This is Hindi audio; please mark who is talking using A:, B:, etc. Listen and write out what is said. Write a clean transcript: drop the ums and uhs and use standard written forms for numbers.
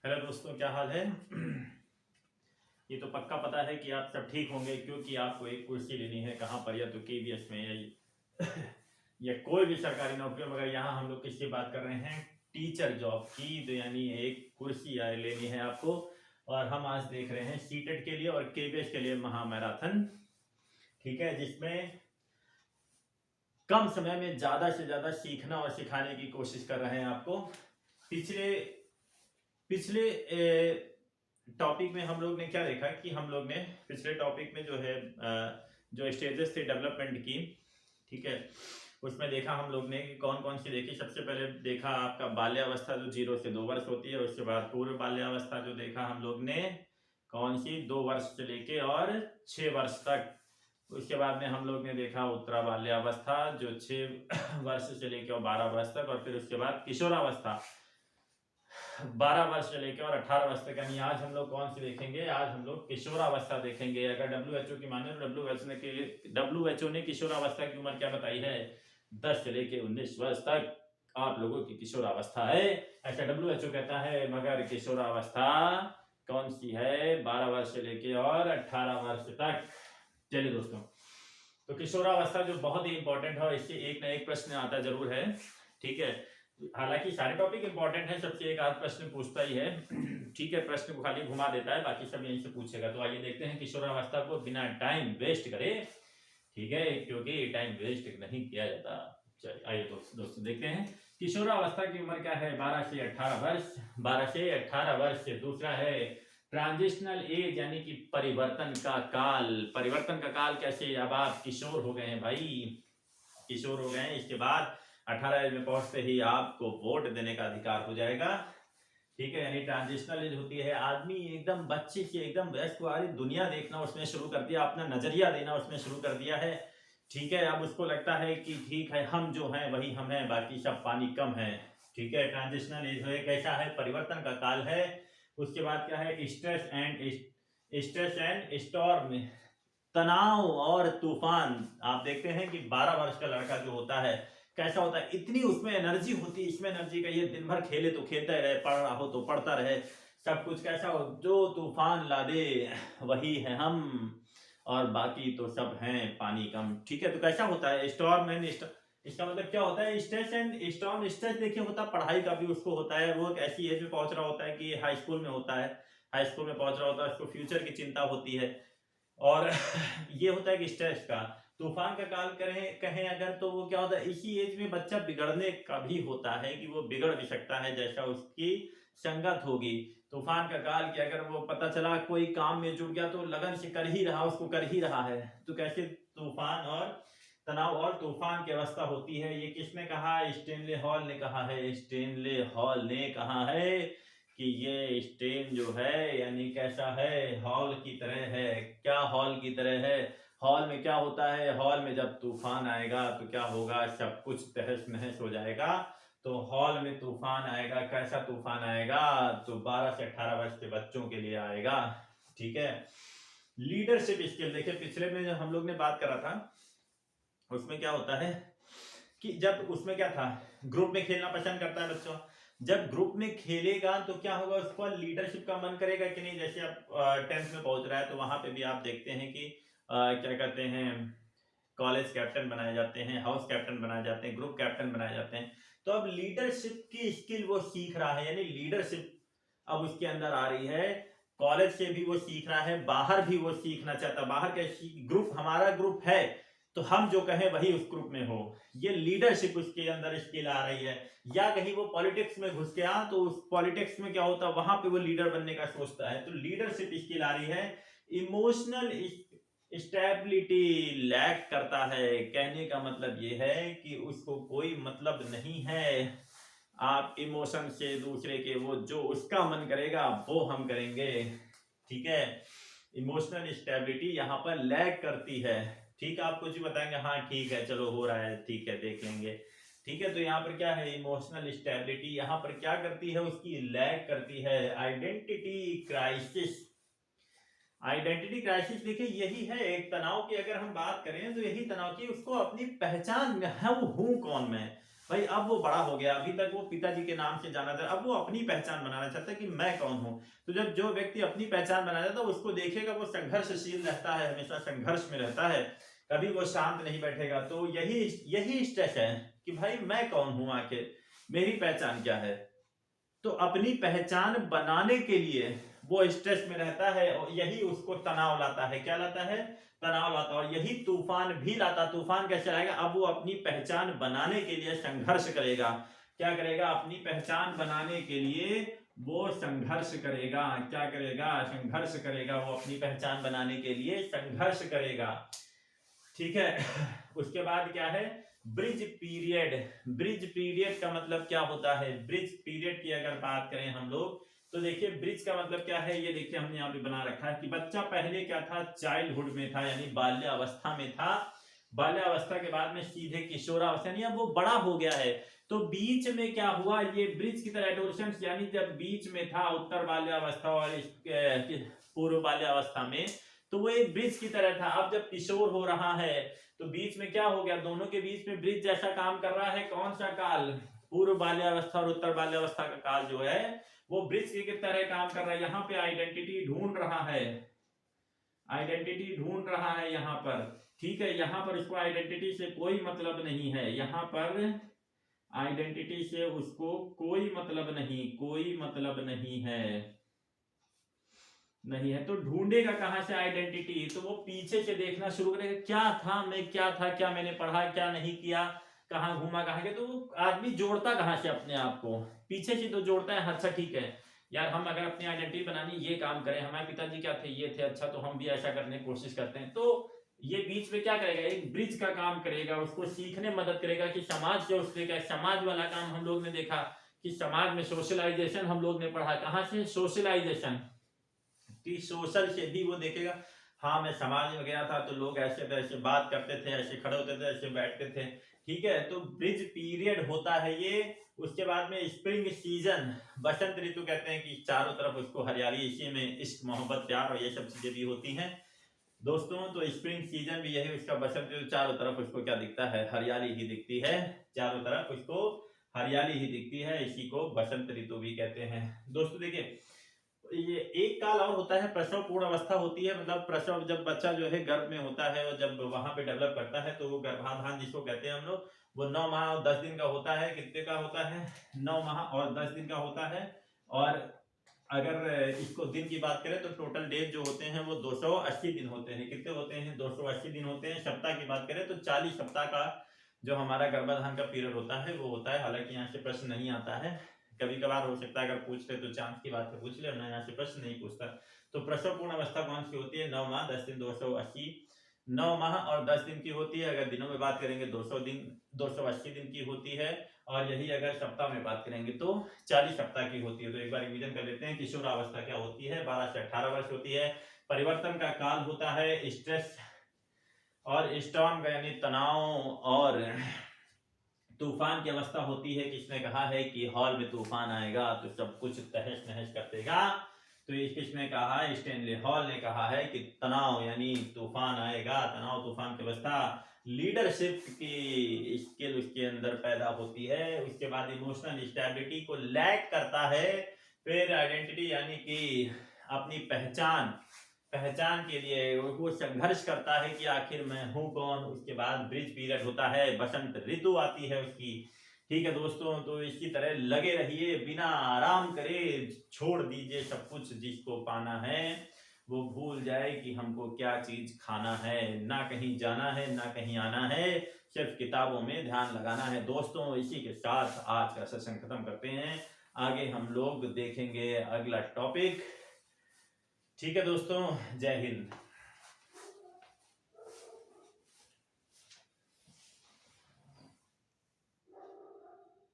A: हेलो दोस्तों, क्या हाल है। ये तो पक्का पता है कि आप सब ठीक होंगे, क्योंकि आपको एक कुर्सी लेनी है। कहाँ पर, या तो केवीएस में या कोई भी सरकारी नौकरी। मगर यहाँ हम लोग किसकी बात कर रहे हैं? टीचर जॉब की। तो यानी एक कुर्सी लेनी है आपको। और हम आज देख रहे हैं सीटेट के लिए और केवीएस के लिए महामैराथन। ठीक है, जिसमें कम समय में ज़्यादा से ज़्यादा सीखना और सिखाने की कोशिश कर रहे हैं आपको। पिछले पिछले टॉपिक में हम लोग ने क्या देखा कि हम लोग ने पिछले टॉपिक में जो है जो स्टेजेस थे डेवलपमेंट की, ठीक है, उसमें देखा हम लोग ने कि कौन कौन सी देखी। सबसे पहले देखा आपका बाल्यावस्था, जो 0 से 2 वर्ष होती है। उसके बाद पूर्व बाल्यावस्था जो देखा हम लोग ने, कौन सी, 2 वर्ष से लेके और 6 वर्ष तक। उसके बाद में हम लोग ने देखा उत्तरा बाल्यावस्था, जो 6 वर्ष से लेकर और 12 वर्ष तक। और फिर उसके बाद किशोरावस्था, 12 वर्ष से लेकर और 18 वर्ष तक। यानी आज हम लोग कौन सी देखेंगे? आज हम लोग किशोरावस्था देखेंगे। अगर डब्ल्यूएचओ की माने तो डब्ल्यूएचओ ने किशोरावस्था की उम्र क्या बताई है? 10 से लेकर 19 वर्ष तक आप लोगों की किशोरावस्था है, ऐसा डब्ल्यूएचओ कहता है। मगर किशोरावस्था कौन सी है? 12 वर्ष से लेकर और 18 वर्ष तक। चलिए दोस्तों, तो किशोरावस्था जो बहुत ही इंपॉर्टेंट है, इससे एक ना एक प्रश्न आता जरूर है। ठीक है, हालांकि सारे टॉपिक इंपॉर्टेंट है, सबसे एक आध प्रश्न पूछता ही है। ठीक है, प्रश्न को खाली घुमा देता है, बाकी सब यहीं से पूछेगा। तो आइए देखते हैं किशोरावस्था को बिना टाइम वेस्ट करे। ठीक है, क्योंकि टाइम वेस्ट नहीं किया जाता। चलिए आइए दोस्तों देखते हैं किशोरावस्था की उम्र क्या है। 12 से 18 वर्ष। 12 से 18 वर्ष। दूसरा है ट्रांजिशनल एज, यानी कि परिवर्तन का काल। परिवर्तन का काल कैसे? अब आप किशोर हो गए हैं भाई, किशोर हो गए हैं। इसके बाद 18 एज में पहुंचते ही आपको वोट देने का अधिकार हो जाएगा। ठीक है, यानी ट्रांजिशनल एज होती है, आदमी एकदम बच्चे से एकदम वयस्क वाली दुनिया देखना उसने शुरू कर दिया, अपना नजरिया देना उसने शुरू कर दिया है। ठीक है, अब उसको लगता है कि ठीक है, हम जो हैं वही हम हैं, बाकी सब पानी कम है। ठीक है, ट्रांजिशनल एज है, कैसा है? परिवर्तन का काल है। उसके बाद क्या है? स्ट्रेस एंड स्टॉर्म, तनाव और तूफान। आप देखते हैं कि 12 वर्ष का लड़का जो होता है कैसा होता है, इतनी उसमें एनर्जी होती है, इसमें एनर्जी का, ये दिन भर खेले तो खेलता रहे, पढ़ रहा हो तो पढ़ता रहे, सब कुछ कैसा हो, जो तूफान ला दे वही है हम, और बाकी तो सब हैं पानी कम। ठीक है, तो कैसा होता है स्टॉर्म एंड, इसका मतलब क्या होता है? Stress and storm. स्ट्रेस देखिए होता पढ़ाई का भी उसको होता है, वो एक ऐसी एज में पहुंच रहा होता है कि हाई स्कूल में होता है, हाई स्कूल में पहुंच रहा होता है, उसको फ्यूचर की चिंता होती है। और ये होता है कि स्ट्रेस का। तूफान का काल कहें अगर, तो वो क्या होता है, इसी एज में बच्चा बिगड़ने का भी होता है, कि वो बिगड़ भी सकता है जैसा उसकी संगत होगी। तूफान का काल कि अगर वो पता चला कोई काम में जुट गया तो लगन से कर ही रहा, उसको कर ही रहा है। तो कैसे तूफान और तनाव और तूफान की अवस्था होती है। ये किसने कहा? स्टेनले हॉल ने कहा है। स्टेनले हॉल ने कहा है कि ये स्टेन जो है, यानी कैसा है? हॉल की तरह है। क्या हॉल की तरह है? हॉल में क्या होता है? हॉल में जब तूफान आएगा तो क्या होगा? सब कुछ तहस नहस हो जाएगा। तो हॉल में तूफान आएगा, कैसा तूफान आएगा? तो 12 से 18 वर्ष के बच्चों के लिए आएगा। ठीक है, लीडरशिप स्किल देखिए, पिछले में जो हम लोग ने बात करा था उसमें क्या होता है कि जब उसमें क्या था, ग्रुप में खेलना पसंद करता है बच्चों। जब ग्रुप में खेलेगा तो क्या होगा, उसको लीडरशिप का मन करेगा कि नहीं। जैसे आप 10th में पहुंच रहा है तो वहां पे भी आप देखते हैं कि क्या कहते हैं, कॉलेज कैप्टन बनाए जाते हैं, हाउस कैप्टन बनाए जाते हैं, ग्रुप कैप्टन बनाए जाते हैं। तो अब लीडरशिप की स्किल वो सीख रहा है, यानी लीडरशिप अब उसके अंदर आ रही है। कॉलेज से भी वो सीख रहा है, बाहर भी वो सीखना चाहता। बाहर के ग्रुप, हमारा ग्रुप है तो हम जो कहें वही उस ग्रुप में हो, ये लीडरशिप उसके अंदर स्किल आ रही है। या कहीं वो पॉलिटिक्स में घुस गया तो उस पॉलिटिक्स में क्या होता है, वहां पे वो लीडर बनने का सोचता है। तो लीडरशिप स्किल आ रही है। इमोशनल स्टेबिलिटी लैक करता है। कहने का मतलब ये है कि उसको कोई मतलब नहीं है आप इमोशन से दूसरे के, वो जो उसका मन करेगा वो हम करेंगे। ठीक है, इमोशनल स्टेबिलिटी यहाँ पर लैग करती है। ठीक है, आप कुछ भी बताएंगे, हाँ ठीक है, चलो हो रहा है, ठीक है, देख लेंगे। ठीक है, तो यहाँ पर क्या है, इमोशनल स्टेबिलिटी यहाँ पर क्या करती है, उसकी लैग करती है। Identity crisis. आइडेंटिटी क्राइसिस देखिए यही है एक तनाव की, अगर हम बात करें तो यही तनाव की, उसको अपनी पहचान है, वो हूं कौन मैं। भाई अब वो बड़ा हो गया, अभी तक वो पिताजी के नाम से जाना था, अब वो अपनी पहचान बनाना चाहता है कि मैं कौन हूँ। तो जब जो व्यक्ति अपनी पहचान बनाना चाहता है उसको देखेगा वो संघर्षशील रहता है, हमेशा संघर्ष में रहता है, कभी वो शांत नहीं बैठेगा। तो यही यही स्ट्रेस है कि भाई मैं कौन हूँ, आखिर मेरी पहचान क्या है। तो अपनी पहचान बनाने के लिए वो स्ट्रेस में रहता है और यही उसको तनाव लाता है। क्या लाता है? तनाव लाता है। और यही तूफान भी लाता। तूफान कैसे आएगा? अब वो अपनी पहचान बनाने के लिए संघर्ष करेगा। क्या करेगा? अपनी पहचान बनाने के लिए वो संघर्ष करेगा। क्या करेगा? संघर्ष करेगा। वो अपनी पहचान बनाने के लिए संघर्ष करेगा। ठीक है। उसके बाद क्या है? Bridge period. ब्रिज पीरियड का मतलब क्या होता है? ब्रिज पीरियड की अगर बात करें हम लोग तो देखिए ब्रिज का मतलब क्या है, ये देखिए हमने यहाँ पे बना रखा है कि बच्चा पहले क्या था? चाइल्डहुड में था, यानी बाल्यावस्था में था। बाल्यावस्था के बाद में सीधे किशोरावस्था, यानी अब वो बड़ा हो गया है। तो बीच में क्या हुआ? ये ब्रिज की तरह एडोलसेंस, यानी जब बीच में था उत्तर बाल्यावस्था और पूर्व बाल्यावस्था में, तो वो एक ब्रिज की तरह था। अब जब किशोर हो रहा है तो बीच में क्या हो गया? दोनों के बीच में ब्रिज जैसा काम कर रहा है। कौन सा काल? पूर्व बाल्यावस्था और उत्तर बाल्यावस्था का काल जो है वो ब्रिज की तरह काम कर रहा है। यहाँ पे आइडेंटिटी ढूंढ रहा है, आइडेंटिटी ढूंढ रहा है यहाँ पर। ठीक है, यहाँ पर उसको आइडेंटिटी से कोई मतलब नहीं है। यहाँ पर आइडेंटिटी से उसको कोई मतलब नहीं, कोई मतलब नहीं है, नहीं है। तो ढूंढेगा कहां से आइडेंटिटी? तो वो पीछे से देखना शुरू करेगा, क्या था मैं, क्या था, क्या मैंने पढ़ा, क्या नहीं किया, कहाँ घूमा, कहाँ गया। तो वो आदमी जोड़ता कहां से अपने आप को? पीछे से तो जोड़ता है। अच्छा ठीक है यार, हम अगर अपनी आइडेंटिटी बनानी ये काम करें, हमारे पिताजी क्या थे, ये थे, अच्छा तो हम भी ऐसा करने की कोशिश करते हैं। तो ये बीच में क्या करेगा? एक ब्रिज का काम करेगा, उसको सीखने मदद करेगा कि समाज से उसने क्या, समाज वाला काम हम लोग ने देखा कि समाज में सोशलाइजेशन हम लोग ने पढ़ा। कहां से? सोशलाइजेशन कि सोशल से भी वो देखेगा, हाँ मैं समाज में गया था तो लोग ऐसे थे, ऐसे बात करते थे, ऐसे खड़े होते थे, ऐसे बैठते थे। ठीक है, तो ब्रिज पीरियड होता है ये। उसके बाद में स्प्रिंग सीजन, बसंत ऋतु कहते हैं कि चारों तरफ उसको हरियाली, इसी में इश्क मोहब्बत प्यार और ये सब चीजें भी होती हैं दोस्तों। तो स्प्रिंग सीजन भी यही उसका बसंत ऋतु, चारों तरफ उसको क्या दिखता है? हरियाली ही दिखती है। चारों तरफ उसको हरियाली ही दिखती है, इसी को बसंत ऋतु भी कहते हैं दोस्तों। देखिए ये एक काल और होता है, प्रसव पूर्ण अवस्था होती है। मतलब प्रसव, जब बच्चा जो है गर्भ में होता है और जब वहां पे डेवलप करता है तो वो गर्भाधान जिसको कहते हैं हम लोग, वो 9 माह और 10 दिन का होता है। कितने का होता है? 9 माह और 10 दिन का होता है। और अगर इसको दिन की बात करें तो टोटल डेज जो होते हैं वो 280 दिन होते हैं। कितने होते हैं? 280 दिन होते हैं। सप्ताह की बात करें तो 40 सप्ताह का जो हमारा गर्भाधान का पीरियड होता है वो होता है। हालांकि यहाँ से प्रश्न नहीं आता है, कभी कभार हो सकता है अगर पूछ ले तो चांस की बात है, पूछ ले, ना यहाँ से प्रश्न नहीं पूछता। तो प्रसव पूर्ण अवस्था कौन सी होती है? 9 माह 10 दिन, 280, 9 माह और 10 दिन की होती है। अगर दिनों में बात करेंगे 200 दिन, 280 दिन की होती है। और यही अगर सप्ताह में बात करेंगे तो 40 सप्ताह की होती है। तो एक बार रिवीजन कर लेते हैं। किशोरावस्था क्या होती है? 12 से 18 वर्ष होती है। परिवर्तन का काल होता है। स्ट्रेस और स्टॉर्म यानी तनाव और तूफान की अवस्था होती है। किसने कहा है कि हॉल में तूफान आएगा तो सब कुछ तहस नहस कर देगा? तो ये किसने कहा है? स्टैनली हॉल ने कहा है कि तनाव यानी तूफान आएगा, तनाव तूफान की अवस्था। लीडरशिप की स्किल उसके अंदर पैदा होती है। उसके बाद इमोशनल स्टेबिलिटी को लैक करता है। फिर आइडेंटिटी यानी कि अपनी पहचान, पहचान के लिए वो संघर्ष करता है कि आखिर मैं हूं कौन। उसके बाद ब्रिज पीरियड होता है, बसंत ऋतु आती है उसकी। ठीक है दोस्तों, तो इसी तरह लगे रहिए, बिना आराम करे छोड़ दीजिए सब कुछ। जिसको पाना है वो भूल जाए कि हमको क्या चीज खाना है। ना कहीं जाना है, ना कहीं आना है, सिर्फ किताबों में ध्यान लगाना है दोस्तों। इसी के साथ आज का सेशन खत्म करते हैं। आगे हम लोग देखेंगे अगला टॉपिक। ठीक है दोस्तों, जय हिंद।